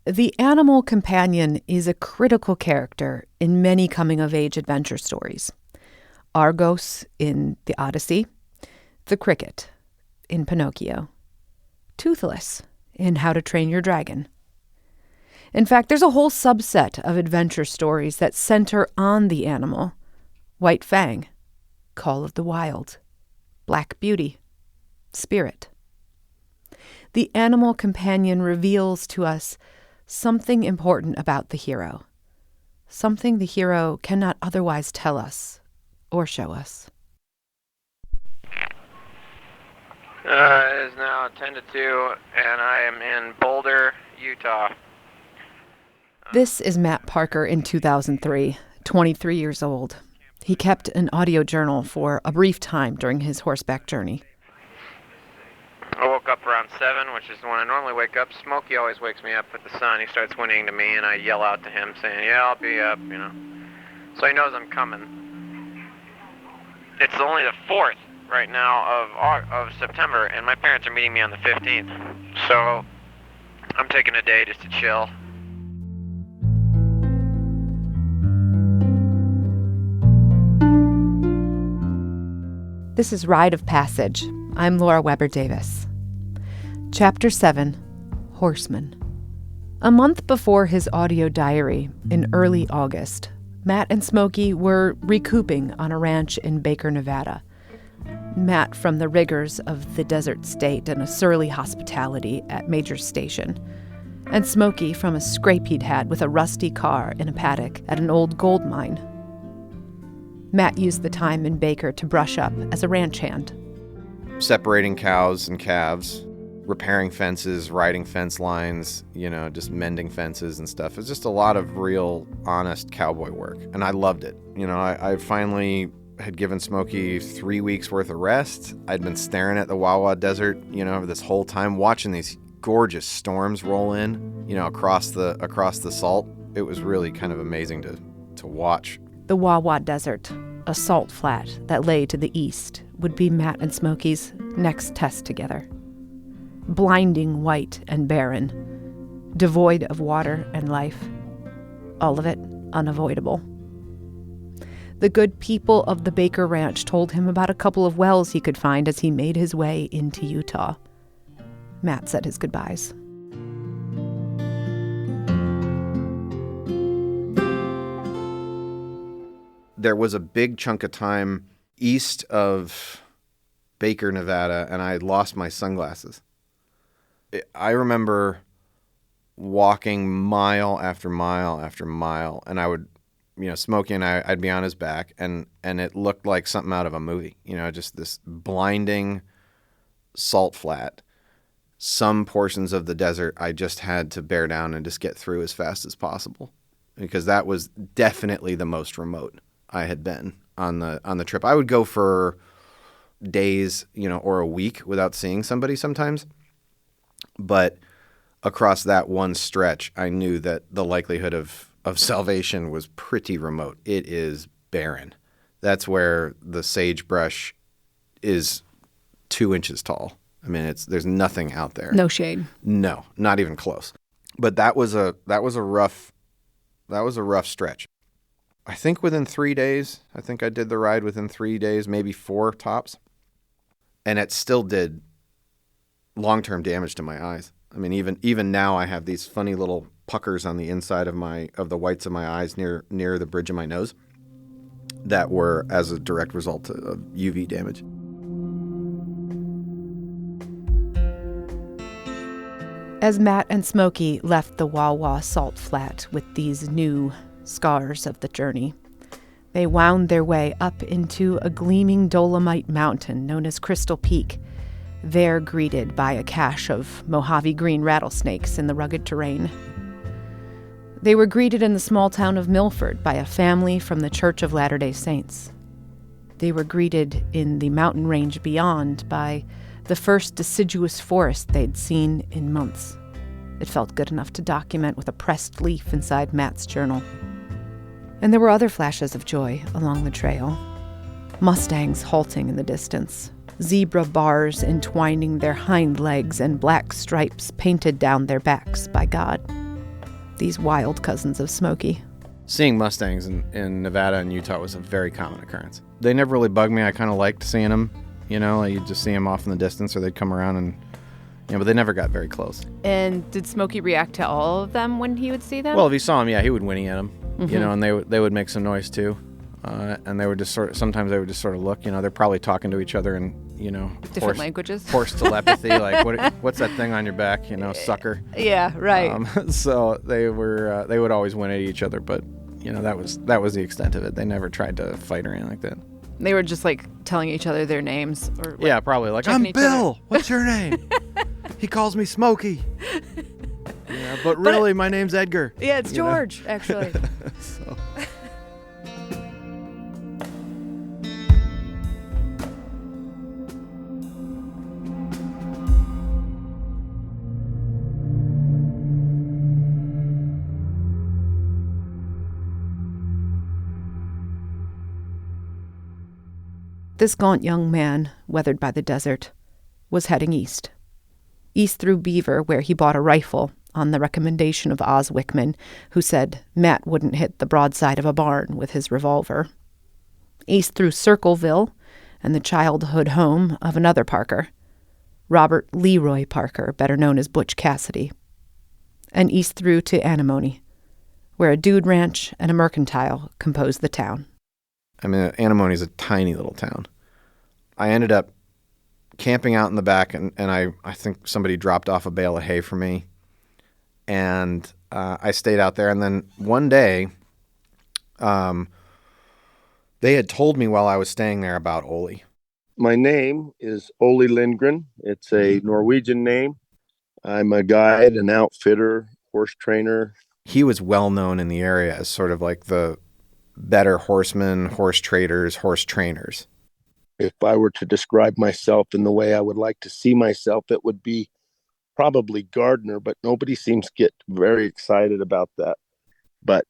The animal companion is a critical character in many coming-of-age adventure stories. Argos in The Odyssey, the cricket in Pinocchio, Toothless in How to Train Your Dragon. In fact, there's a whole subset of adventure stories that center on the animal. White Fang, Call of the Wild, Black Beauty, Spirit. The animal companion reveals to us something important about the hero, something the hero cannot otherwise tell us or show us. It is now 10 to 2, and I am in Boulder, Utah. This is Matt Parker in 2003, 23 years old. He kept an audio journal for a brief time during his horseback journey. I woke up around 7, which is when I normally wake up. Smokey always wakes me up with the sun. He starts whinnying to me, and I yell out to him saying, yeah, I'll be up, So he knows I'm coming. It's only the 4th right now of September, and my parents are meeting me on the 15th. So I'm taking a day just to chill. This is Rite of Passage. I'm Laura Weber Davis. Chapter 7, Horseman. A month before his audio diary, in early August, Matt and Smokey were recouping on a ranch in Baker, Nevada. Matt from the rigors of the desert state and a surly hospitality at Major Station, and Smokey from a scrape he'd had with a rusty car in a paddock at an old gold mine. Matt used the time in Baker to brush up as a ranch hand. Separating cows and calves, repairing fences, riding fence lines, just mending fences and stuff. It's just a lot of real, honest cowboy work, and I loved it. I finally had given Smokey 3 weeks worth of rest. I'd been staring at the Wawa Desert, this whole time, watching these gorgeous storms roll in, across the salt. It was really kind of amazing to watch. The Wawa Desert, a salt flat that lay to the east, would be Matt and Smokey's next test together. Blinding white and barren, devoid of water and life, all of it unavoidable. The good people of the Baker Ranch told him about a couple of wells he could find as he made his way into Utah. Matt said his goodbyes. There was a big chunk of time east of Baker, Nevada, and I had lost my sunglasses. I remember walking mile after mile after mile, and I would, Smokey and I'd be on his back, and it looked like something out of a movie, just this blinding salt flat. Some portions of the desert I just had to bear down and just get through as fast as possible, because that was definitely the most remote I had been on the trip. I would go for days, or a week without seeing somebody sometimes. But across that one stretch, I knew that the likelihood of salvation was pretty remote. It is barren. That's where the sagebrush is 2 inches tall. I mean, there's nothing out there. No shade. No, not even close. But that was a rough stretch. I think within 3 days, I did the ride within 3 days, maybe 4 tops. And it still did long-term damage to my eyes. I mean, even now I have these funny little puckers on the inside of the whites of my eyes near the bridge of my nose that were as a direct result of UV damage. As Matt and Smokey left the Wawa salt flat with these new scars of the journey, they wound their way up into a gleaming Dolomite mountain known as Crystal Peak, there greeted by a cache of Mojave green rattlesnakes in the rugged terrain. They were greeted in the small town of Milford by a family from the Church of Latter-day Saints. They were greeted in the mountain range beyond by the first deciduous forest they'd seen in months. It felt good enough to document with a pressed leaf inside Matt's journal. And there were other flashes of joy along the trail. Mustangs halting in the distance, zebra bars entwining their hind legs and black stripes painted down their backs by God. these wild cousins of Smokey. Seeing Mustangs in Nevada and Utah was a very common occurrence. They never really bugged me. I kind of liked seeing them. Like you'd just see them off in the distance, or they'd come around and, but they never got very close. And did Smokey react to all of them when he would see them? Well, if he saw them, he would whinny at them, Mm-hmm. and they would make some noise too. And they would just sometimes they would just sort of look, they're probably talking to each other in, different languages. Horse telepathy, like what's that thing on your back, sucker. Yeah, right. So they would always whin at each other, but that was the extent of it. They never tried to fight or anything like that. They were just like telling each other their names, or yeah, probably like, I'm Bill. What's your name? He calls me Smokey. Yeah, but really, my name's Edgar. Yeah, it's George, actually. So. This gaunt young man, weathered by the desert, was heading east. East through Beaver, where he bought a rifle on the recommendation of Oz Wickman, who said Matt wouldn't hit the broadside of a barn with his revolver. East through Circleville and the childhood home of another Parker, Robert Leroy Parker, better known as Butch Cassidy. And east through to Anemone, where a dude ranch and a mercantile composed the town. Anemone is a tiny little town. I ended up camping out in the back, and I think somebody dropped off a bale of hay for me. And I stayed out there. And then one day, they had told me while I was staying there about Ole. My name is Ole Lindgren. It's a Norwegian name. I'm a guide, an outfitter, horse trainer. He was well known in the area as sort of like the better horsemen, horse traders, horse trainers. If I were to describe myself in the way I would like to see myself, it would be probably gardener, but nobody seems to get very excited about that. But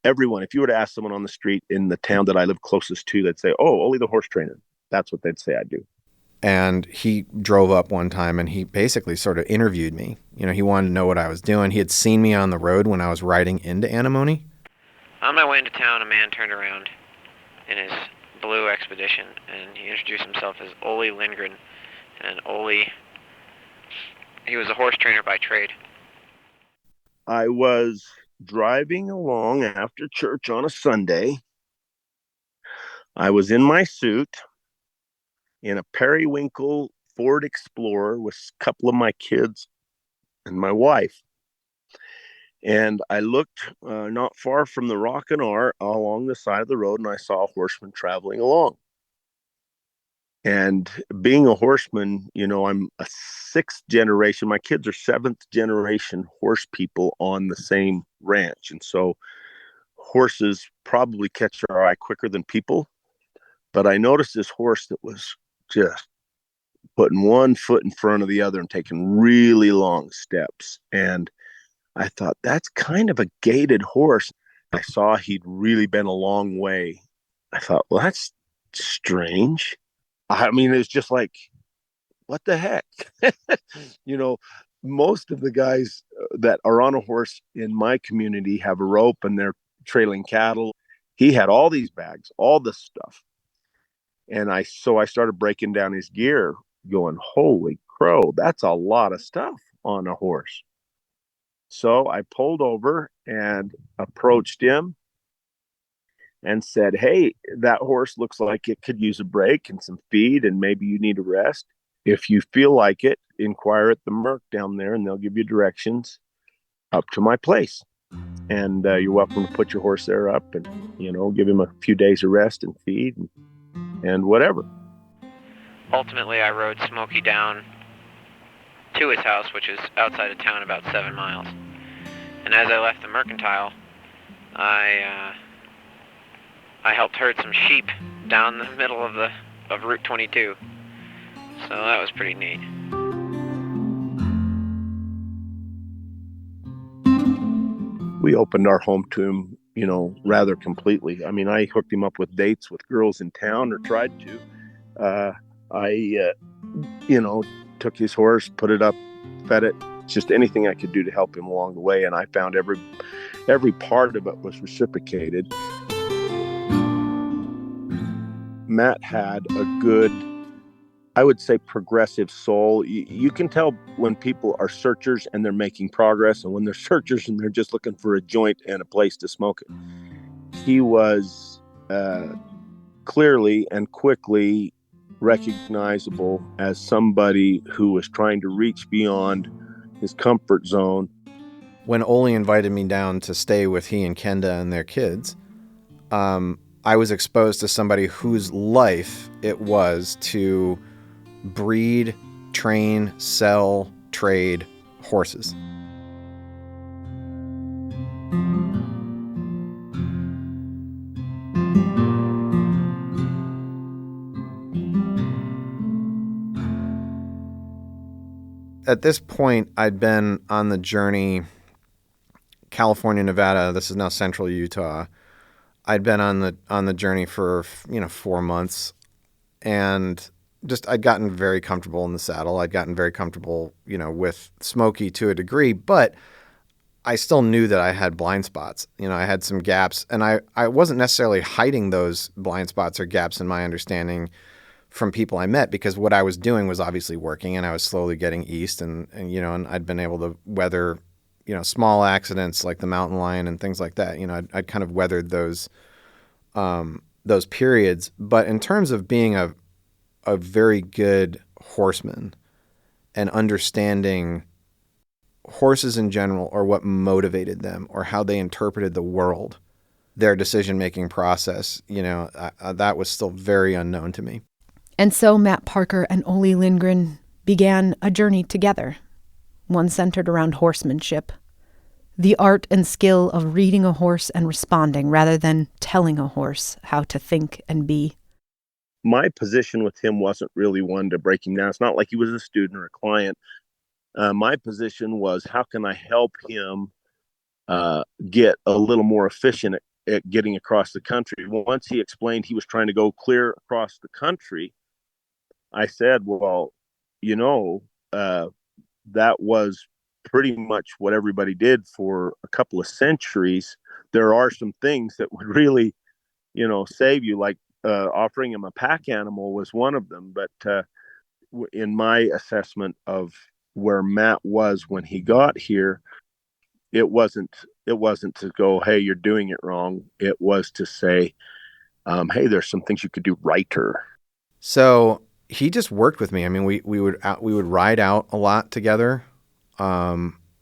everyone, if you were to ask someone on the street in the town that I live closest to, they'd say, oh, Ole the horse trainer. That's what they'd say I do. And he drove up one time and he basically sort of interviewed me. He wanted to know what I was doing. He had seen me on the road when I was riding into Anemone. On my way into town, a man turned around in his blue expedition, and he introduced himself as Ole Lindgren. And Ole, he was a horse trainer by trade. I was driving along after church on a Sunday. I was in my suit in a periwinkle Ford Explorer with a couple of my kids and my wife. And I looked not far from the Rock and R along the side of the road, and I saw a horseman traveling along. And being a horseman, I'm a sixth generation. My kids are seventh generation horse people on the same ranch. And so horses probably catch our eye quicker than people. But I noticed this horse that was just putting one foot in front of the other and taking really long steps. And I thought, that's kind of a gaited horse. I saw he'd really been a long way. I thought, well, that's strange. It's just like, what the heck? Most of the guys that are on a horse in my community have a rope and they're trailing cattle. He had all these bags, all this stuff. And I started breaking down his gear, going, holy crow, that's a lot of stuff on a horse. So I pulled over and approached him and said, hey, that horse looks like it could use a break and some feed, and maybe you need a rest. If you feel like it, inquire at the Merc down there, and they'll give you directions up to my place. And you're welcome to put your horse there up and, give him a few days of rest and feed and whatever. Ultimately, I rode Smokey down to his house, which is outside of town about 7 miles. And as I left the mercantile, I helped herd some sheep down the middle of Route 22. So that was pretty neat. We opened our home to him, rather completely. I hooked him up with dates with girls in town, or tried to. I took his horse, put it up, fed it, just anything I could do to help him along the way. And I found every part of it was reciprocated. Matt had a good, I would say, progressive soul. You can tell when people are searchers and they're making progress, and when they're searchers and they're just looking for a joint and a place to smoke it. He was clearly and quickly recognizable as somebody who was trying to reach beyond his comfort zone. When Ole invited me down to stay with he and Kenda and their kids, I was exposed to somebody whose life it was to breed, train, sell, trade horses. At this point, I'd been on the journey, California, Nevada. This is now central Utah. I'd been on the journey for 4 months, and just I'd gotten very comfortable in the saddle. I'd gotten very comfortable, with Smokey to a degree, but I still knew that I had blind spots. I had some gaps, and I wasn't necessarily hiding those blind spots or gaps in my understanding from people I met, because what I was doing was obviously working, and I was slowly getting east, and I'd been able to weather, small accidents like the mountain lion and things like that. I'd kind of weathered those periods. But in terms of being a very good horseman and understanding horses in general, or what motivated them, or how they interpreted the world, their decision-making process, that was still very unknown to me. And so Matt Parker and Ole Lindgren began a journey together, one centered around horsemanship, the art and skill of reading a horse and responding rather than telling a horse how to think and be. My position with him wasn't really one to break him down. It's not like he was a student or a client. My position was, how can I help him get a little more efficient at getting across the country? Once he explained he was trying to go clear across the country, I said, well, that was pretty much what everybody did for a couple of centuries. There are some things that would really, save you, like offering him a pack animal was one of them. But in my assessment of where Matt was when he got here, it wasn't to go, hey, you're doing it wrong. It was to say, hey, there's some things you could do righter. So he just worked with me. I mean, we would ride out a lot together.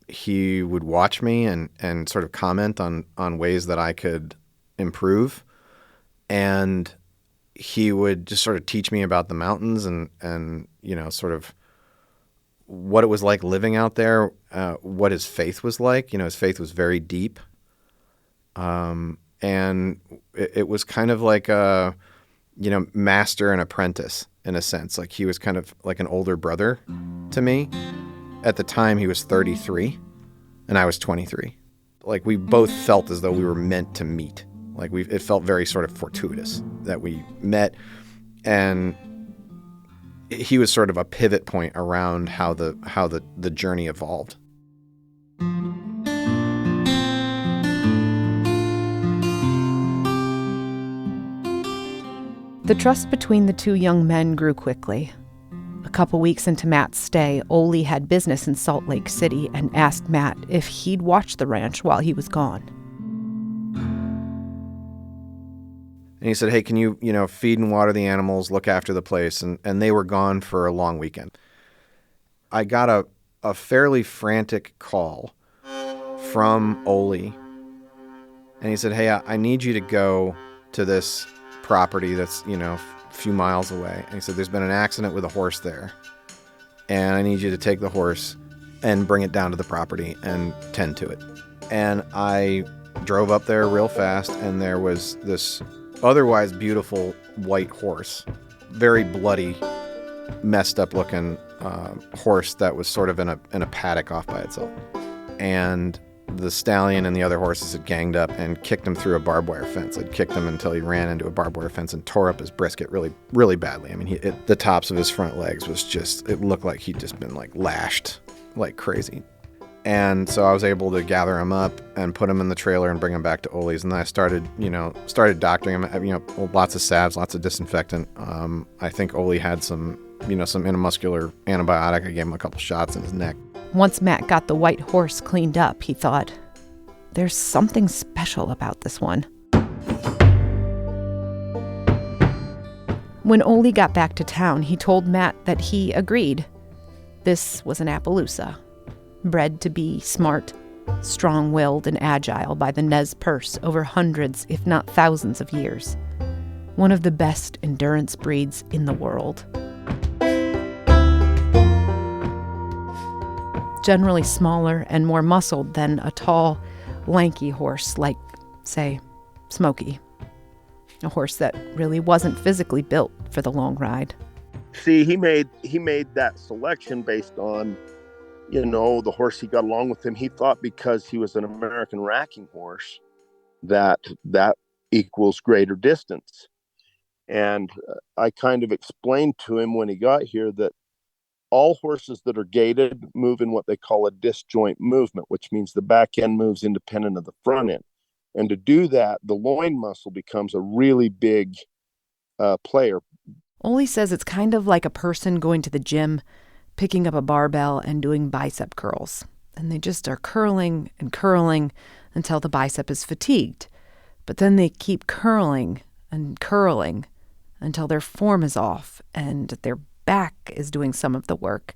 He would watch me and sort of comment on ways that I could improve. And he would just sort of teach me about the mountains and sort of what it was like living out there, what his faith was like. His faith was very deep. And it was kind of like a, master and apprentice in a sense. Like he was kind of like an older brother to me. At the time, he was 33 and I was 23. Like we both felt as though we were meant to meet. Like it felt very sort of fortuitous that we met, and he was sort of a pivot point around how the journey evolved. The trust between the two young men grew quickly. A couple weeks into Matt's stay, Ole had business in Salt Lake City and asked Matt if he'd watch the ranch while he was gone. And he said, hey, can you, feed and water the animals, look after the place? And they were gone for a long weekend. I got a fairly frantic call from Ole. And he said, hey, I need you to go to this property that's, a few miles away. And he said, there's been an accident with a horse there. And I need you to take the horse and bring it down to the property and tend to it. And I drove up there real fast, and there was this otherwise beautiful white horse, very bloody, messed up looking horse that was sort of in a paddock off by itself. And the stallion and the other horses had ganged up and kicked him through a barbed wire fence. I'd kicked him until he ran into a barbed wire fence and tore up his brisket really, really badly. I mean, the tops of his front legs was just, it looked like he'd just been like lashed like crazy. And so I was able to gather him up and put him in the trailer and bring him back to Ole's. And then I started doctoring him, lots of salves, lots of disinfectant. I think Ole had some intramuscular antibiotic. I gave him a couple shots in his neck. Once Matt got the white horse cleaned up, he thought, there's something special about this one. When Ole got back to town, he told Matt that he agreed. This was an Appaloosa, bred to be smart, strong-willed, and agile by the Nez Perce over hundreds, if not thousands of years. One of the best endurance breeds in the world. Generally smaller and more muscled than a tall, lanky horse like, say, Smokey. A horse that really wasn't physically built for the long ride. See, he made that selection based on, the horse he got along with him. He thought because he was an American racking horse that equals greater distance. And I kind of explained to him when he got here that all horses that are gaited move in what they call a disjoint movement, which means the back end moves independent of the front end. And to do that, the loin muscle becomes a really big player. Ole says it's kind of like a person going to the gym, picking up a barbell and doing bicep curls. And they just are curling and curling until the bicep is fatigued. But then they keep curling and curling until their form is off and their back is doing some of the work.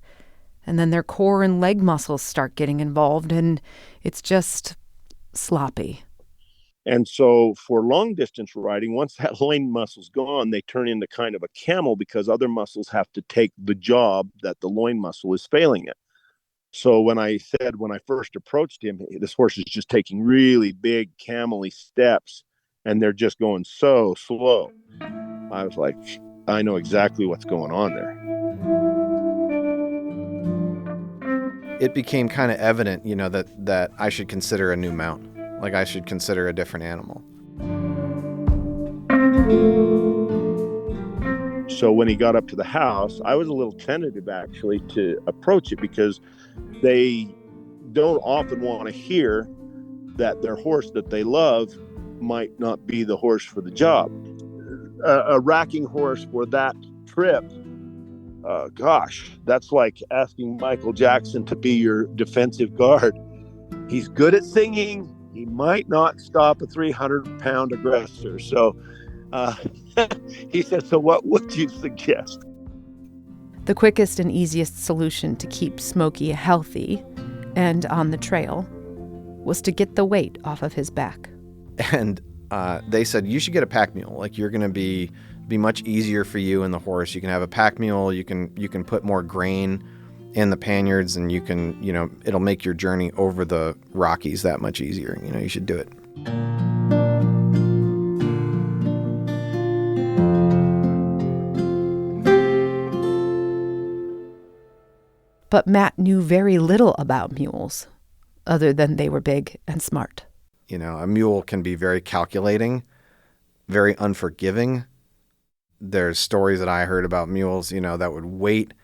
And then their core and leg muscles start getting involved, and it's just sloppy. And so for long distance riding, once that loin muscle's gone, they turn into kind of a camel because other muscles have to take the job that the loin muscle is failing at. So when I first approached him, this horse is just taking really big camel-y steps and they're just going so slow. I was like, I know exactly what's going on there. It became kind of evident, that I should consider a new mount. Like I should consider a different animal. So when he got up to the house, I was a little tentative actually to approach it because they don't often want to hear that their horse that they love might not be the horse for the job. A racking horse for that trip, that's like asking Michael Jackson to be your defensive guard. He's good at singing. He might not stop a 300-pound aggressor. So he said, so what would you suggest? The quickest and easiest solution to keep Smokey healthy and on the trail was to get the weight off of his back. And they said, you should get a pack mule. Like you're going to be much easier for you and the horse. You can have a pack mule. You can put more grain in the panniers, and you can, it'll make your journey over the Rockies that much easier. You should do it. But Matt knew very little about mules, other than they were big and smart. A mule can be very calculating, very unforgiving. There's stories that I heard about mules, that would wait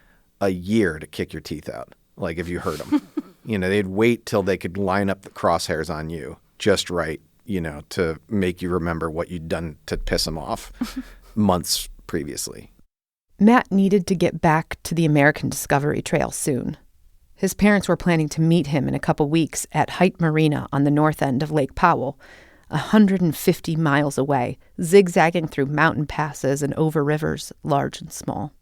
a year to kick your teeth out. Like if you hurt them, they'd wait till they could line up the crosshairs on you just right, to make you remember what you'd done to piss them off months previously. Matt needed to get back to the American Discovery Trail soon. His parents were planning to meet him in a couple weeks at Height Marina on the north end of Lake Powell, 150 miles away, zigzagging through mountain passes and over rivers, large and small.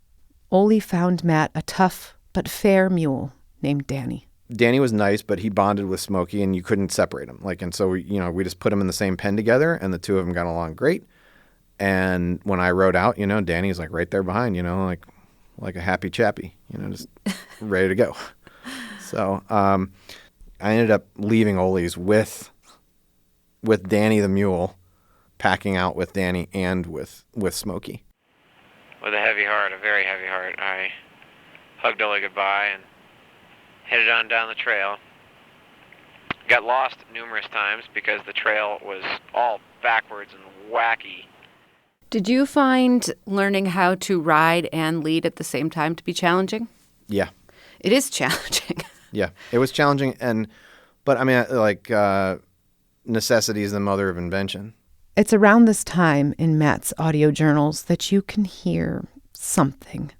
Ole found Matt a tough but fair mule named Danny. Danny was nice, but he bonded with Smokey, and you couldn't separate them. And so we just put them in the same pen together, and the two of them got along great. And when I rode out, Danny's like right there behind, like a happy chappy, just ready to go. So I ended up leaving Ole's with Danny the mule, packing out with Danny and with Smokey. With a heavy heart, a very heavy heart, I hugged Ole goodbye and headed on down the trail. Got lost numerous times because the trail was all backwards and wacky. Did you find learning how to ride and lead at the same time to be challenging? Yeah. It is challenging. Yeah, it was challenging, but I mean, like, necessity is the mother of invention. It's around this time in Matt's audio journals that you can hear something.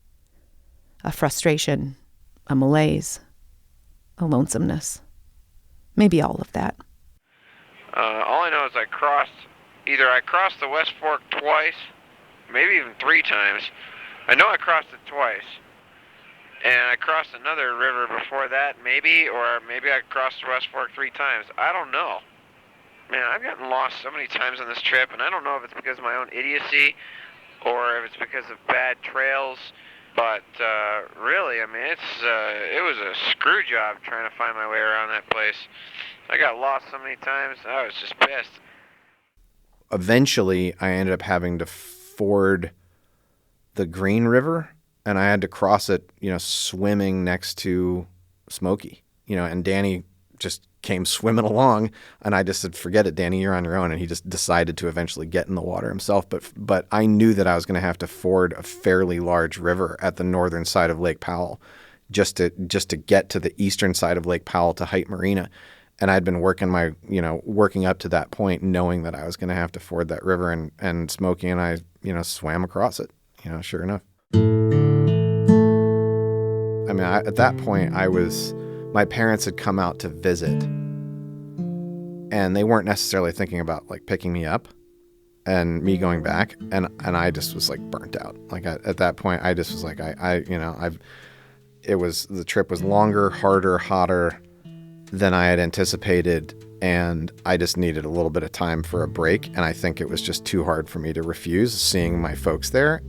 A frustration, a malaise, a lonesomeness. Maybe all of that. All I know is I crossed the West Fork twice, maybe even 3 times. I know I crossed it twice. And I crossed another river before that, maybe I crossed the West Fork 3 times. I don't know. Man, I've gotten lost so many times on this trip, and I don't know if it's because of my own idiocy or if it's because of bad trails. But really, I mean, it was a screw job trying to find my way around that place. I got lost so many times, I was just pissed. Eventually, I ended up having to ford the Green River, and I had to cross it, swimming next to Smokey, and Danny just came swimming along, and I just said, forget it, Danny, you're on your own. And he just decided to eventually get in the water himself. But I knew that I was going to have to ford a fairly large river at the northern side of Lake Powell just to get to the eastern side of Lake Powell to Height Marina. And I'd been working up to that point, knowing that I was going to have to ford that river, and Smokey and I, swam across it, sure enough. I mean, at that point, my parents had come out to visit, and they weren't necessarily thinking about like picking me up and me going back. And I just was like burnt out. Like at that point, I just was like, the trip was longer, harder, hotter than I had anticipated. And I just needed a little bit of time for a break. And I think it was just too hard for me to refuse seeing my folks there.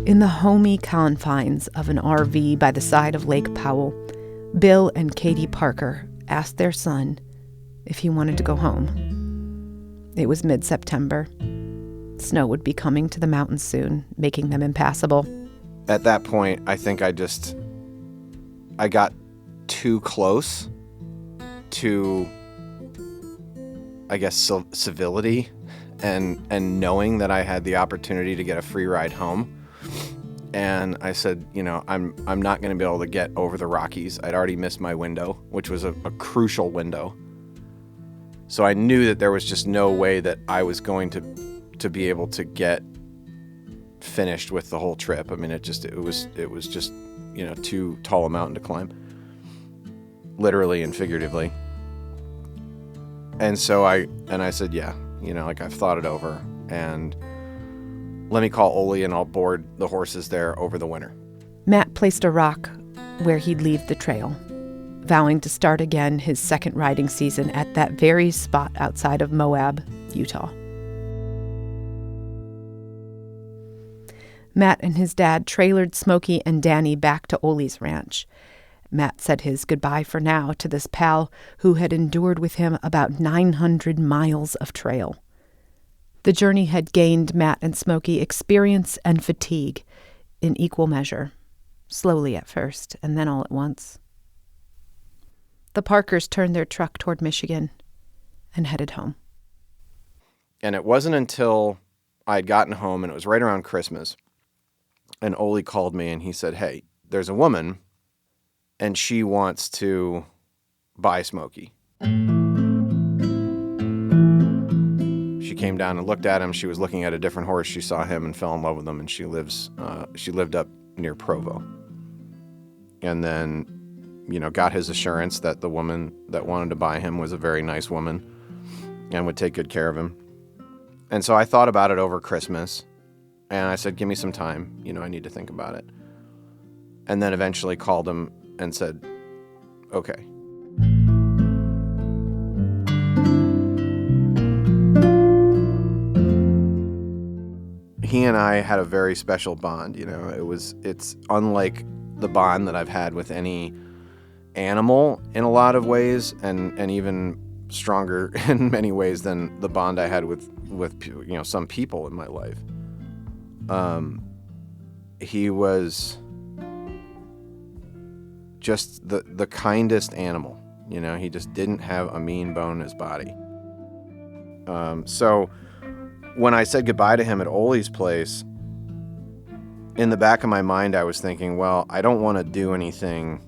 In the homey confines of an RV by the side of Lake Powell, Bill and Katie Parker asked their son if he wanted to go home. It was mid-September. Snow would be coming to the mountains soon, making them impassable. At that point, I think I got too close to, I guess, civility and knowing that I had the opportunity to get a free ride home. And I said, I'm not going to be able to get over the Rockies. I'd already missed my window, which was a crucial window. So I knew that there was just no way that I was going to be able to get finished with the whole trip. I mean, it was just, too tall a mountain to climb, literally and figuratively. And so I said, yeah, I've thought it over, and let me call Ole and I'll board the horses there over the winter. Matt placed a rock where he'd leave the trail, vowing to start again his second riding season at that very spot outside of Moab, Utah. Matt and his dad trailered Smokey and Danny back to Ole's ranch. Matt said his goodbye for now to this pal who had endured with him about 900 miles of trail. The journey had gained Matt and Smokey experience and fatigue in equal measure, slowly at first, and then all at once. The Parkers turned their truck toward Michigan and headed home. And it wasn't until I'd gotten home, and it was right around Christmas, and Ole called me and he said, hey, there's a woman, and she wants to buy Smokey. She came down and looked at him. She was looking at a different horse. She saw him and fell in love with him, and she lived up near Provo. And then, got his assurance that the woman that wanted to buy him was a very nice woman and would take good care of him. And so I thought about it over Christmas, and I said, give me some time. I need to think about it. And then eventually called him and said, okay. He and I had a very special bond. It's unlike the bond that I've had with any animal in a lot of ways, and even stronger in many ways than the bond I had with some people in my life. He was just the kindest animal. He just didn't have a mean bone in his body. So when I said goodbye to him at Ole's place, in the back of my mind, I was thinking, well, I don't want to do anything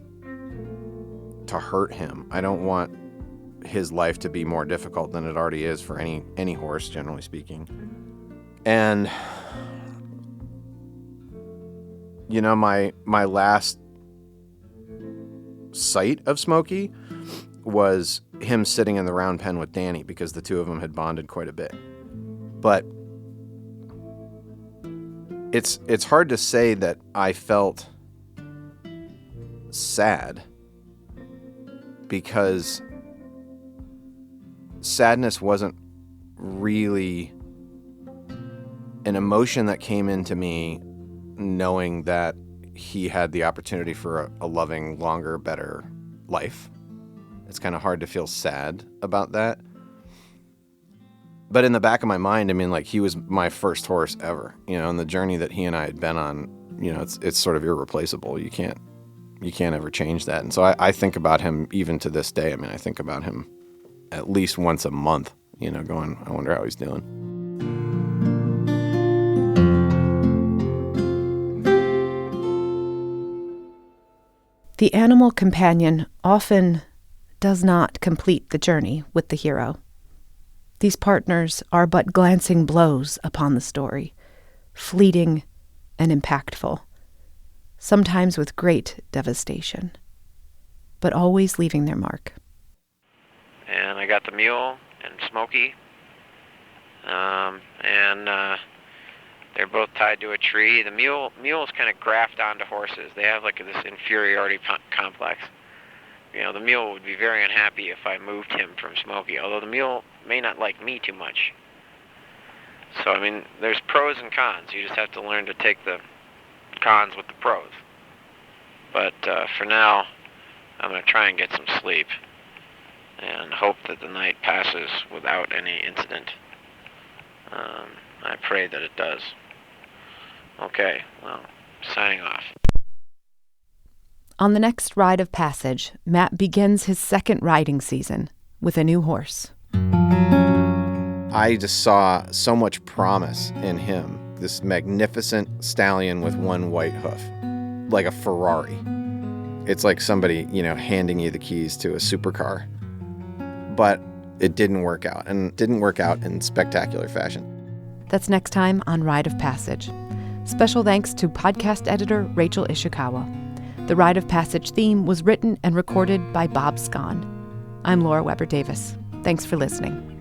to hurt him. I don't want his life to be more difficult than it already is for any horse, generally speaking. And, you know, my last sight of Smokey was him sitting in the round pen with Danny, because the two of them had bonded quite a bit. But it's hard to say that I felt sad, because sadness wasn't really an emotion that came into me knowing that he had the opportunity for a loving, longer, better life. It's kind of hard to feel sad about that. But in the back of my mind, I mean, like, he was my first horse ever, you know, and the journey that he and I had been on, you know, it's sort of irreplaceable. You can't ever change that. And so I think about him even to this day. I mean, I think about him at least once a month, you know, going, I wonder how he's doing. The animal companion often does not complete the journey with the hero. These partners are but glancing blows upon the story, fleeting and impactful, sometimes with great devastation, but always leaving their mark. And I got the mule and Smokey, and they're both tied to a tree. The mules kind of graft onto horses. They have like this inferiority complex. You know, the mule would be very unhappy if I moved him from Smokey, although the mule may not like me too much. So, I mean, there's pros and cons. You just have to learn to take the cons with the pros. But for now, I'm going to try and get some sleep and hope that the night passes without any incident. I pray that it does. Okay, well, signing off. On the next Rite of Passage, Matt begins his second riding season with a new horse. I just saw so much promise in him. This magnificent stallion with one white hoof, like a Ferrari. It's like somebody, you know, handing you the keys to a supercar. But it didn't work out, and didn't work out in spectacular fashion. That's next time on Rite of Passage. Special thanks to podcast editor Rachel Ishikawa. The Rite of Passage theme was written and recorded by Bob Scon. I'm Laura Weber Davis. Thanks for listening.